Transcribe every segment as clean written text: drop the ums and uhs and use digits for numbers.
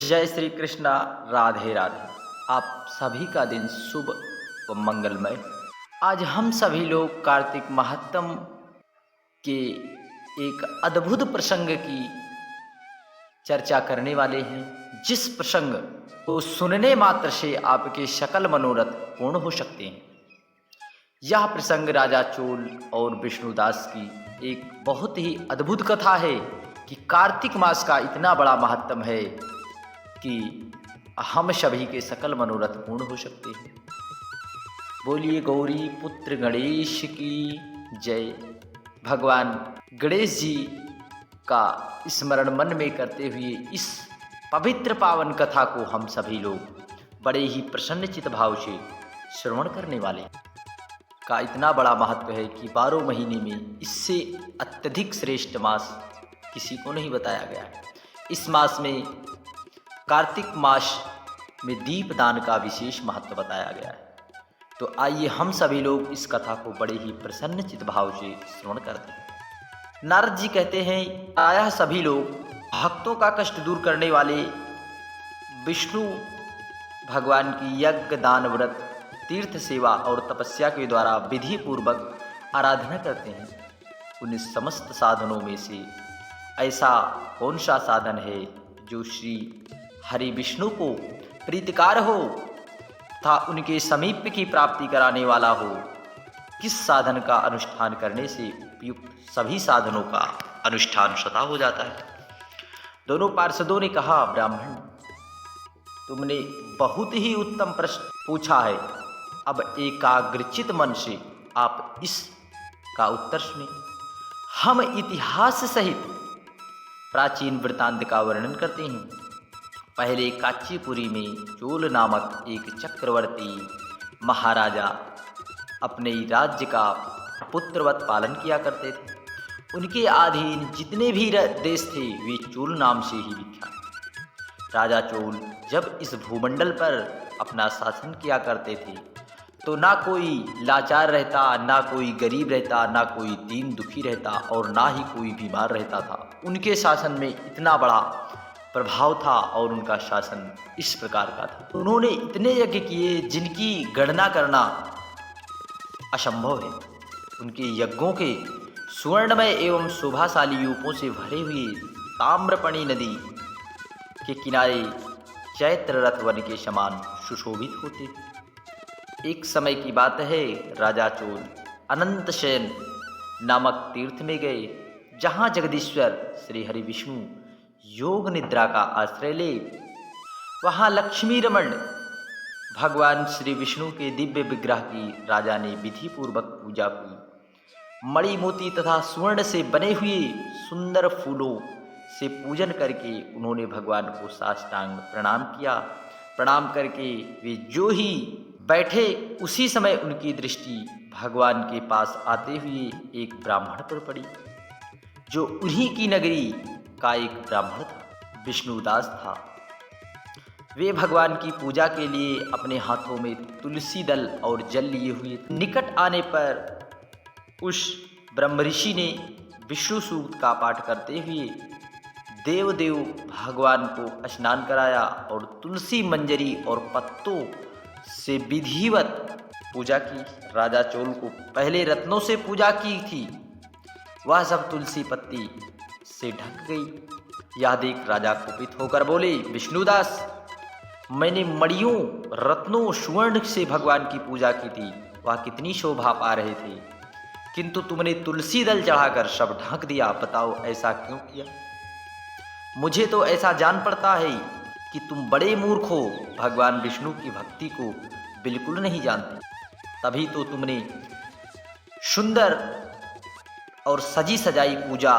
जय श्री कृष्णा। राधे राधे। आप सभी का दिन शुभ व मंगलमय। आज हम सभी लोग कार्तिक महात्म के एक अद्भुत प्रसंग की चर्चा करने वाले हैं, जिस प्रसंग को सुनने मात्र से आपके सकल मनोरथ पूर्ण हो सकते हैं। यह प्रसंग राजा चोल और विष्णुदास की एक बहुत ही अद्भुत कथा है कि कार्तिक मास का इतना बड़ा महत्व है कि हम सभी के सकल मनोरथ पूर्ण हो सकते हैं। बोलिए गौरी पुत्र गणेश की जय। भगवान गणेश जी का स्मरण मन में करते हुए इस पवित्र पावन कथा को हम सभी लोग बड़े ही प्रसन्नचित भाव से श्रवण करने वाले हैं। का इतना बड़ा महत्व है कि 12 महीने में इससे अत्यधिक श्रेष्ठ मास किसी को नहीं बताया गया है। इस मास में कार्तिक मास में दीपदान का विशेष महत्व बताया गया है। तो आइए हम सभी लोग इस कथा को बड़े ही प्रसन्नचित भाव से श्रवण करते हैं। नारद जी कहते हैं, प्रायः सभी लोग भक्तों का कष्ट दूर करने वाले विष्णु भगवान की यज्ञ दान व्रत तीर्थ सेवा और तपस्या के द्वारा विधि पूर्वक आराधना करते हैं। उन समस्त साधनों में से ऐसा कौन सा साधन है जो श्री हरि विष्णु को प्रीतिकार हो तथा उनके समीप की प्राप्ति कराने वाला हो? किस साधन का अनुष्ठान करने से उपयुक्त सभी साधनों का अनुष्ठान स्वतः हो जाता है? दोनों पार्षदों ने कहा, ब्राह्मण तुमने बहुत ही उत्तम प्रश्न पूछा है। अब एकाग्रचित मन से आप इसका उत्तर सुने। हम इतिहास सहित प्राचीन वृत्तांत का वर्णन करते हैं। पहले कांचीपुरी में चोल नामक एक चक्रवर्ती महाराजा अपने राज्य का पुत्रवत पालन किया करते थे। उनके अधीन जितने भी देश थे वे चोल नाम से ही विख्यात। राजा चोल जब इस भूमंडल पर अपना शासन किया करते थे तो ना कोई लाचार रहता, ना कोई गरीब रहता, ना कोई दीन दुखी रहता और ना ही कोई बीमार रहता था। उनके शासन में इतना बड़ा प्रभाव था और उनका शासन इस प्रकार का था। उन्होंने इतने यज्ञ किए जिनकी गणना करना असंभव है। उनके यज्ञों के सुवर्णमय एवं शोभाशाली रूपों से भरे हुए ताम्रपणी नदी के किनारे चैत्र रथ वन के समान सुशोभित होते। एक समय की बात है, राजा चोल अनंत शयन नामक तीर्थ में गए, जहाँ जगदीश्वर श्री हरि विष्णु योग निद्रा का आश्रय ले। वहाँ लक्ष्मी रमण भगवान श्री विष्णु के दिव्य विग्रह की राजा ने विधि पूर्वक पूजा की। मणि मोती तथा स्वर्ण से बने हुए सुंदर फूलों से पूजन करके उन्होंने भगवान को साष्टांग प्रणाम किया। प्रणाम करके वे जो ही बैठे, उसी समय उनकी दृष्टि भगवान के पास आते हुए एक ब्राह्मण पर पड़ी, जो उन्हीं की नगरी का एक ब्राह्मण था, विष्णुदास था। वे भगवान की पूजा के लिए अपने हाथों में तुलसी दल और जल लिए हुए। निकट आने पर उस ब्रह्म ऋषि ने विष्णु सूक्त का पाठ करते हुए देव भगवान को स्नान कराया और तुलसी मंजरी और पत्तों से विधिवत पूजा की। राजा चोल को पहले रत्नों से पूजा की थी, वह सब तुलसी पत्ती से ढक गई। यह देख राजा कुपित होकर बोले, विष्णुदास, मैंने मणियों रत्नों स्वर्ण से भगवान की पूजा की थी, वह कितनी शोभा पा रहे थे, किंतु तुमने तुलसी दल चढ़ाकर सब ढक दिया। बताओ ऐसा क्यों किया? मुझे तो ऐसा जान पड़ता है कि तुम बड़े मूर्ख हो, भगवान विष्णु की भक्ति को बिल्कुल नहीं जानते। तभी तो तुमने सुंदर और सजी सजाई पूजा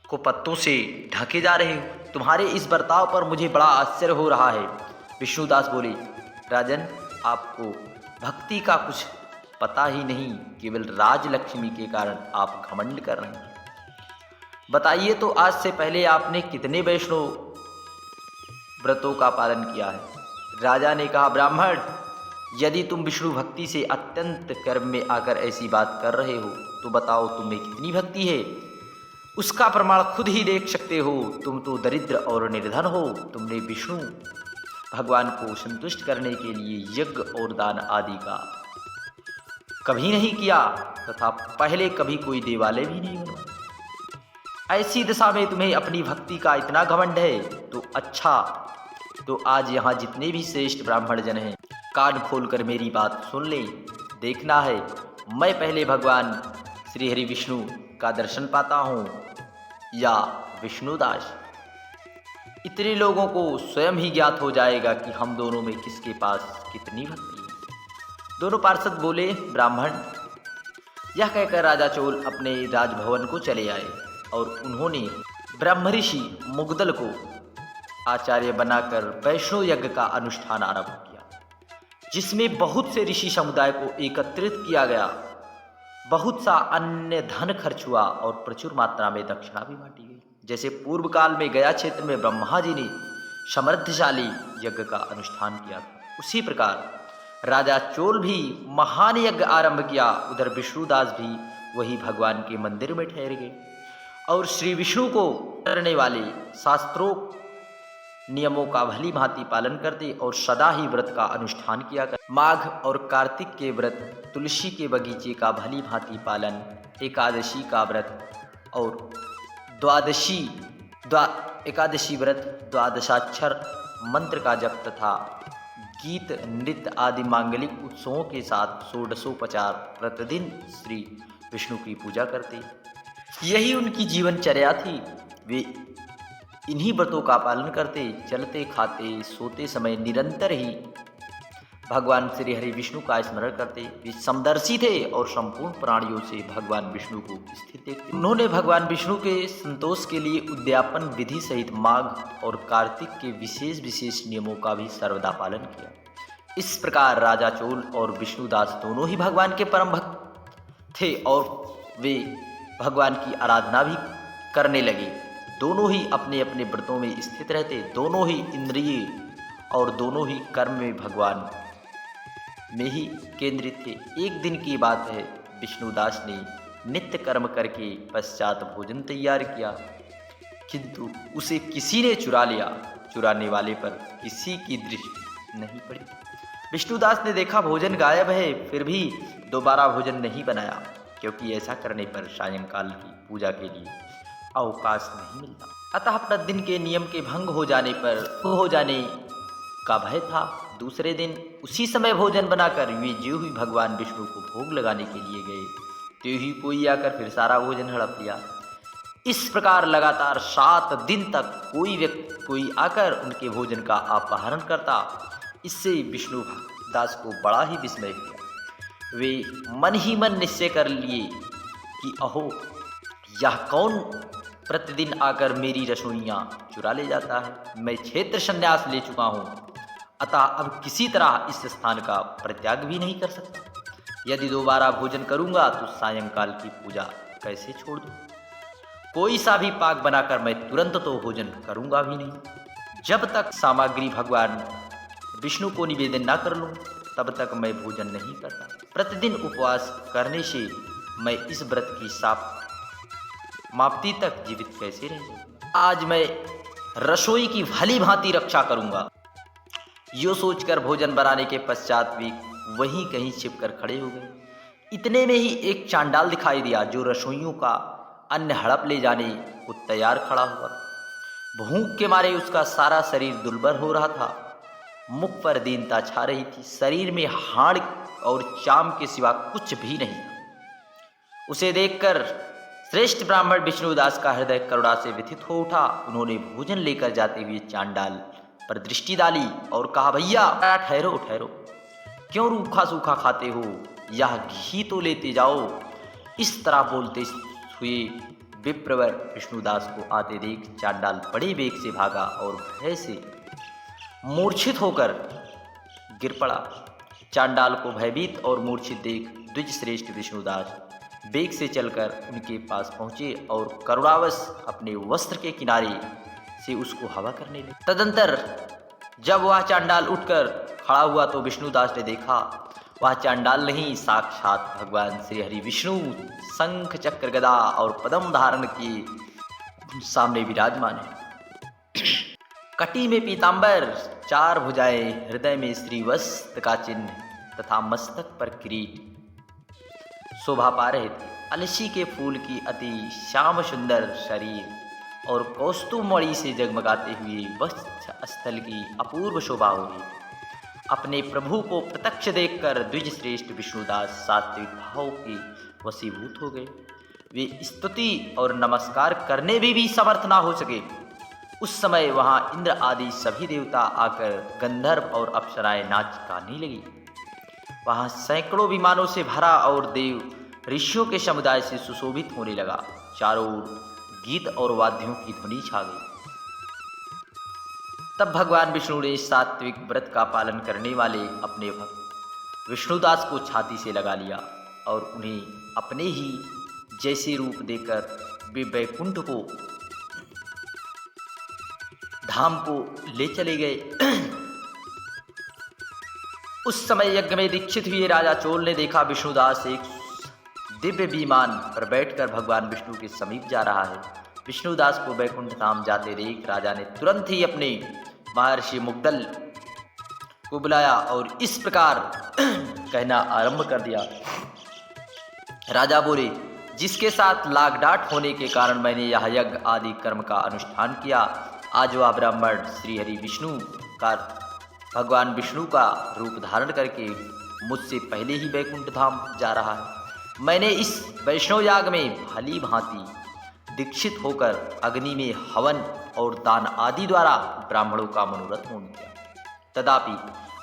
को पत्तों से ढके जा रहे हो। तुम्हारे इस बर्ताव पर मुझे बड़ा आश्चर्य हो रहा है। विष्णुदास बोले, राजन, आपको भक्ति का कुछ पता ही नहीं, केवल राजलक्ष्मी के कारण आप घमंड कर रहे हैं। बताइए तो आज से पहले आपने कितने वैष्णव व्रतों का पालन किया है? राजा ने कहा, ब्राह्मण, यदि तुम विष्णु भक्ति से अत्यंत कर्म में आकर ऐसी बात कर रहे हो तो बताओ तुम्हें कितनी भक्ति है? उसका प्रमाण खुद ही देख सकते हो। तुम तो दरिद्र और निर्धन हो। तुमने विष्णु भगवान को संतुष्ट करने के लिए यज्ञ और दान आदि का कभी नहीं किया तथा पहले कभी कोई देवालय भी नहीं बनवाया। ऐसी दशा में तुम्हें अपनी भक्ति का इतना घमंड है तो अच्छा, तो आज यहाँ जितने भी श्रेष्ठ ब्राह्मण जन हैं, कान खोलकर मेरी बात सुन लें। देखना है मैं पहले भगवान श्री हरि विष्णु का दर्शन पाता हूँ या विष्णुदास। इतने लोगों को स्वयं ही ज्ञात हो जाएगा कि हम दोनों में किसके पास कितनी भक्ति है। दोनों पार्षद बोले, ब्राह्मण। यह कहकर राजा चोल अपने राजभवन को चले आए और उन्होंने ब्रह्मऋषि मुग्दल को आचार्य बनाकर वैष्णव यज्ञ का अनुष्ठान आरंभ किया, जिसमें बहुत से ऋषि समुदाय को एकत्रित किया गया। बहुत सा अन्य धन खर्च हुआ और प्रचुर मात्रा में दक्षिणा भी बांटी गई। जैसे पूर्व काल में गया क्षेत्र में ब्रह्मा जी ने समृद्धशाली यज्ञ का अनुष्ठान किया था, उसी प्रकार राजा चोल भी महान यज्ञ आरंभ किया। उधर विष्णुदास भी वही भगवान के मंदिर में ठहर गए और श्री विष्णु को करने वाले शास्त्रों नियमों का भली भांति पालन करते और सदा ही व्रत का अनुष्ठान किया कर। माघ और कार्तिक के व्रत, तुलसी के बगीचे का भली भांति पालन, एकादशी का व्रत और एकादशी व्रत, द्वादशाक्षर मंत्र का जप तथा गीत नृत्य आदि मांगलिक उत्सवों के साथ षोडशोपचार प्रतिदिन श्री विष्णु की पूजा करते। यही उनकी जीवनचर्या थी। वे इन्हीं व्रतों का पालन करते, चलते खाते सोते समय निरंतर ही भगवान श्री हरि विष्णु का स्मरण करते। वे समदर्शी थे और संपूर्ण प्राणियों से भगवान विष्णु को स्थित देखते। उन्होंने भगवान विष्णु के संतोष के लिए उद्यापन विधि सहित माघ और कार्तिक के विशेष विशेष नियमों का भी सर्वदा पालन किया। इस प्रकार राजा चोल और विष्णुदास दोनों ही भगवान के परम भक्त थे और वे भगवान की आराधना भी करने लगे। दोनों ही अपने अपने व्रतों में स्थित रहते, दोनों ही इंद्रिय और दोनों ही कर्म में भगवान में ही केंद्रित थे। एक दिन की बात है, विष्णुदास ने नित्य कर्म करके पश्चात भोजन तैयार किया, किंतु उसे किसी ने चुरा लिया। चुराने वाले पर किसी की दृष्टि नहीं पड़ी। विष्णुदास ने देखा भोजन गायब है, फिर भी दोबारा भोजन नहीं बनाया, क्योंकि ऐसा करने पर सायंकाल की पूजा के लिए अवकाश नहीं मिलता। अतः प्रतिदिन के नियम के भंग हो जाने का भय था। दूसरे दिन उसी समय भोजन बनाकर वे जो ही भगवान विष्णु को भोग लगाने के लिए गए, तो ही कोई आकर फिर सारा भोजन हड़प लिया। इस प्रकार लगातार 7 दिन तक कोई आकर उनके भोजन का अपहरण करता। इससे विष्णु दास को बड़ा ही विस्मय हुआ। वे मन ही मन निश्चय कर लिए कि अहो, यह कौन प्रतिदिन आकर मेरी रसोइयाँ चुरा ले जाता है। मैं क्षेत्र संन्यास ले चुका हूँ, अतः अब किसी तरह इस स्थान का परित्याग भी नहीं कर सकता। यदि दोबारा भोजन करूंगा तो सायंकाल की पूजा कैसे छोड़ दूं? कोई सा भी पाक बनाकर मैं तुरंत तो भोजन करूंगा भी नहीं। जब तक सामग्री भगवान विष्णु को निवेदन ना कर लूं, तब तक मैं भोजन नहीं करता। प्रतिदिन उपवास करने से मैं इस व्रत की समाप्ति तक जीवित कैसे रह जाऊंगा? आज मैं रसोई की भली भांति रक्षा करूंगा। यो सोचकर भोजन बनाने के पश्चात भी वहीं कहीं छिपकर खड़े हो गए। इतने में ही एक चांडाल दिखाई दिया, जो रसोइयों का अन्न हड़प ले जाने को तैयार खड़ा हुआ। भूख के मारे उसका सारा शरीर दुर्बल हो रहा था, मुख पर दीनता छा रही थी, शरीर में हाड़ और चाम के सिवा कुछ भी नहीं था। उसे देखकर श्रेष्ठ ब्राह्मण विष्णुदास का हृदय करुणा से व्यथित हो उठा। उन्होंने भोजन लेकर जाते हुए चांडाल पर दृष्टि डाली और कहा, भैया ठहरो ठहरो, क्यों रूखा सूखा खाते हो? यह घी तो लेते जाओ। इस तरह बोलते हुए विप्रवर विष्णुदास को आते देख चांडाल बड़े वेग से भागा और भय से मूर्छित होकर गिर पड़ा। चांडाल को भयभीत और मूर्छित देख द्विज श्रेष्ठ विष्णुदास वेग से चलकर उनके पास पहुंचे और करुणावश अपने वस्त्र के किनारे से उसको हवा करने लगे। तदंतर जब वह चांडाल उठकर खड़ा हुआ तो विष्णुदास ने देखा वह चांडाल नहीं, साक्षात भगवान श्री हरि विष्णु शंख चक्र गदा और पद्म धारण किए सामने विराजमान है। कटी में पीतांबर, चार भुजाएं, हृदय में श्रीवस्त्र का चिन्ह तथा मस्तक पर किरीट शोभा पा रहे थे। अलसी के फूल की अति श्याम सुंदर शरीर और कौस्तुभ मणि से जगमगाते हुए वक्ष स्थल की अपूर्व शोभा हो रही। अपने प्रभु को प्रत्यक्ष देखकर द्विज श्रेष्ठ विष्णुदास सात्विक भाव के वशीभूत हो गए। वे स्तुति और नमस्कार करने में भी समर्थ ना हो सके। उस समय वहां इंद्र आदि सभी देवता आकर गंधर्व और अप्सराएं नाच गाने लगी। वहां सैकड़ों विमानों से भरा और देव ऋषियों के समुदाय से सुशोभित होने लगा। चारों ओर गीत और वाद्यों की ध्वनि छा गई। तब भगवान विष्णु ने सात्विक व्रत का पालन करने वाले अपने भक्त विष्णुदास को छाती से लगा लिया और उन्हें अपने ही जैसे रूप देकर वे वैकुंठ को धाम को ले चले गए। उस समय यज्ञ में दीक्षित हुए राजा चोल ने देखा विष्णुदास एक दिव्य विमान पर बैठकर भगवान विष्णु के समीप जा रहा है। विष्णुदास को वैकुंठ धाम जाते देख राजा ने तुरंत ही अपने महर्षि मुग्दल को बुलाया और इस प्रकार कहना आरंभ कर दिया। राजा बोले, जिसके साथ लागडाट होने के कारण मैंने यह यज्ञ आदि कर्म का अनुष्ठान किया, आज वह ब्राह्मण श्री हरि विष्णु का भगवान विष्णु का रूप धारण करके मुझसे पहले ही वैकुंठ धाम जा रहा है। मैंने इस वैष्णव याग में भली भांति दीक्षित होकर अग्नि में हवन और दान आदि द्वारा ब्राह्मणों का मनोरथ पूर्ण किया। तथापि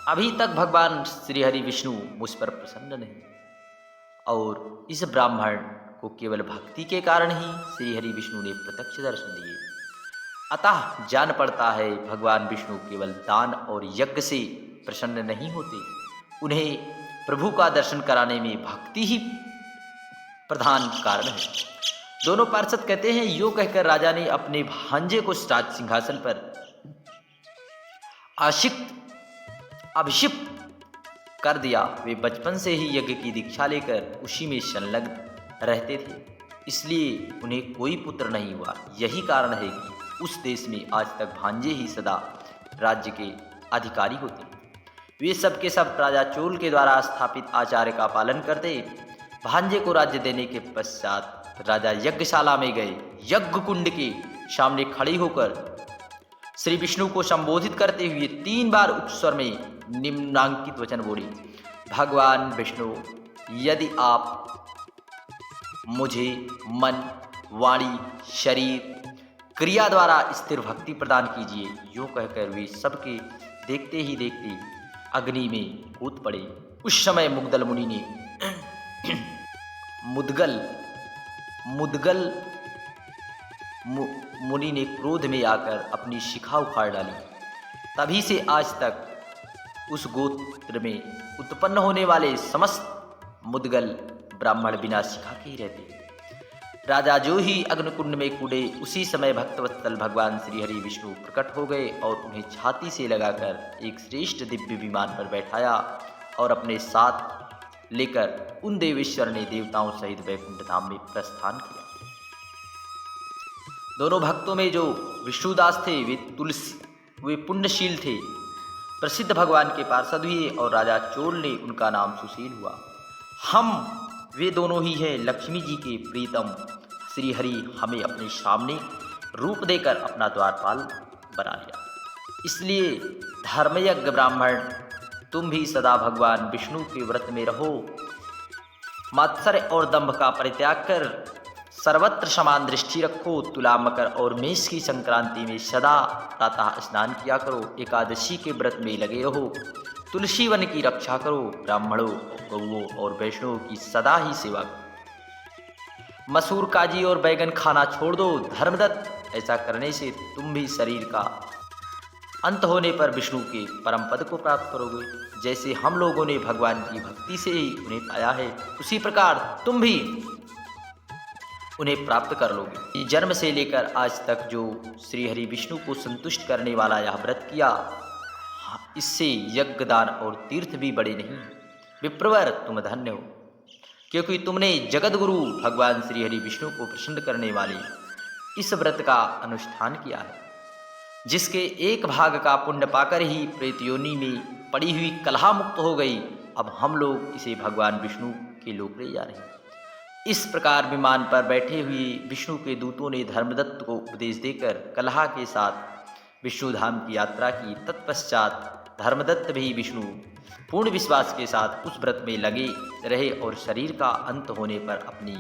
अभी तक भगवान श्री हरि विष्णु मुझ पर प्रसन्न नहीं और इस ब्राह्मण को केवल भक्ति के कारण ही श्री हरि विष्णु ने प्रत्यक्ष दर्शन दिए। अतः जान पड़ता है भगवान विष्णु केवल दान और यज्ञ से प्रसन्न नहीं होते, उन्हें प्रभु का दर्शन कराने में भक्ति ही प्रधान कारण है। दोनों पार्षद कहते हैं, यो कहकर राजा ने अपने भांजे को राज सिंहासन पर अभिषिक्त कर दिया। वे बचपन से ही यज्ञ की दीक्षा लेकर उसी में संलग्न रहते थे, इसलिए उन्हें कोई पुत्र नहीं हुआ। यही कारण है कि उस देश में आज तक भांजे ही सदा राज्य के अधिकारी होते। वे सब के सब राजा चोल के द्वारा स्थापित आचार्य का पालन करते। भांजे को राज्य देने के पश्चात राजा यज्ञशाला में गए। यज्ञ कुंड के सामने खड़े होकर श्री विष्णु को संबोधित करते हुए 3 बार उच्च स्वर में निम्नांकित वचन बोले, भगवान विष्णु, यदि आप मुझे मन, वाणी, शरीर, क्रिया द्वारा स्थिर भक्ति प्रदान कीजिए। यूँ कहकर वे सबके देखते ही देखते अग्नि में कूद पड़े। उस समय मुग्दल मुनि ने मुनि ने क्रोध में आकर अपनी शिखा उखाड़ डाली। तभी से आज तक उस गोत्र में उत्पन्न होने वाले समस्त मुद्गल ब्राह्मण बिना शिखा के ही रहते। राजा जो ही अग्निकुंड में कूदे, उसी समय भक्तवत्सल भगवान श्री हरि विष्णु प्रकट हो गए और उन्हें छाती से लगाकर एक श्रेष्ठ दिव्य विमान पर बैठाया और अपने साथ लेकर उन देवेश्वर ने देवताओं सहित वैकुंठ धाम में प्रस्थान किया। दोनों भक्तों में जो विष्णुदास थे वे पुण्यशील थे, प्रसिद्ध भगवान के पार्षद हुए और राजा चोल ने उनका नाम सुशील हुआ। वे दोनों ही हैं लक्ष्मी जी के प्रीतम। श्री हरि हमें अपने सामने रूप देकर अपना द्वारपाल बना लिया। इसलिए धर्मयज्ञ ब्राह्मण, तुम भी सदा भगवान विष्णु के व्रत में रहो। मात्सर्य और दंभ का परित्याग कर सर्वत्र समान दृष्टि रखो। तुला, मकर और मेष की संक्रांति में सदा प्रातः स्नान किया करो। एकादशी के व्रत में लगे रहो। तुलसी वन की रक्षा करो। ब्राह्मणों, गौओं और वैष्णवों की सदा ही सेवा करो। मसूर, काजी और बैगन खाना छोड़ दो। धर्मदत्त, ऐसा करने से तुम भी शरीर का अंत होने पर विष्णु के परम पद को प्राप्त करोगे। जैसे हम लोगों ने भगवान की भक्ति से ही उन्हें पाया है, उसी प्रकार तुम भी उन्हें प्राप्त कर लोगे। जन्म से लेकर आज तक जो श्री हरि विष्णु को संतुष्ट करने वाला यह व्रत किया, इससे यज्ञ, दान और तीर्थ भी बड़े नहीं। विप्रवर तुम धन्य हो, क्योंकि तुमने जगत गुरु भगवान श्री हरि विष्णु को प्रसन्न करने वाले इस व्रत का अनुष्ठान किया है, जिसके एक भाग का पुण्य पाकर ही प्रेत योनि में पड़ी हुई कलहा मुक्त हो गई। अब हम लोग इसे भगवान विष्णु के लोक ले जा रहे हैं। इस प्रकार विमान पर बैठे हुए विष्णु के दूतों ने धर्मदत्त को उपदेश देकर कलहा के साथ विष्णु धाम की यात्रा की। तत्पश्चात धर्मदत्त भी विष्णु पूर्ण विश्वास के साथ उस व्रत में लगे रहे और शरीर का अंत होने पर अपनी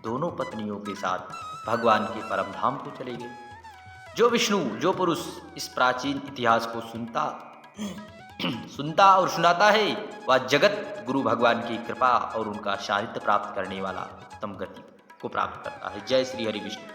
दोनों पत्नियों के साथ भगवान के परम धाम को चले गए। जो पुरुष इस प्राचीन इतिहास को सुनता और सुनाता है, वह जगत गुरु भगवान की कृपा और उनका साहित्य प्राप्त करने वाला उत्तम गति को प्राप्त करता है। जय श्री हरि विष्णु।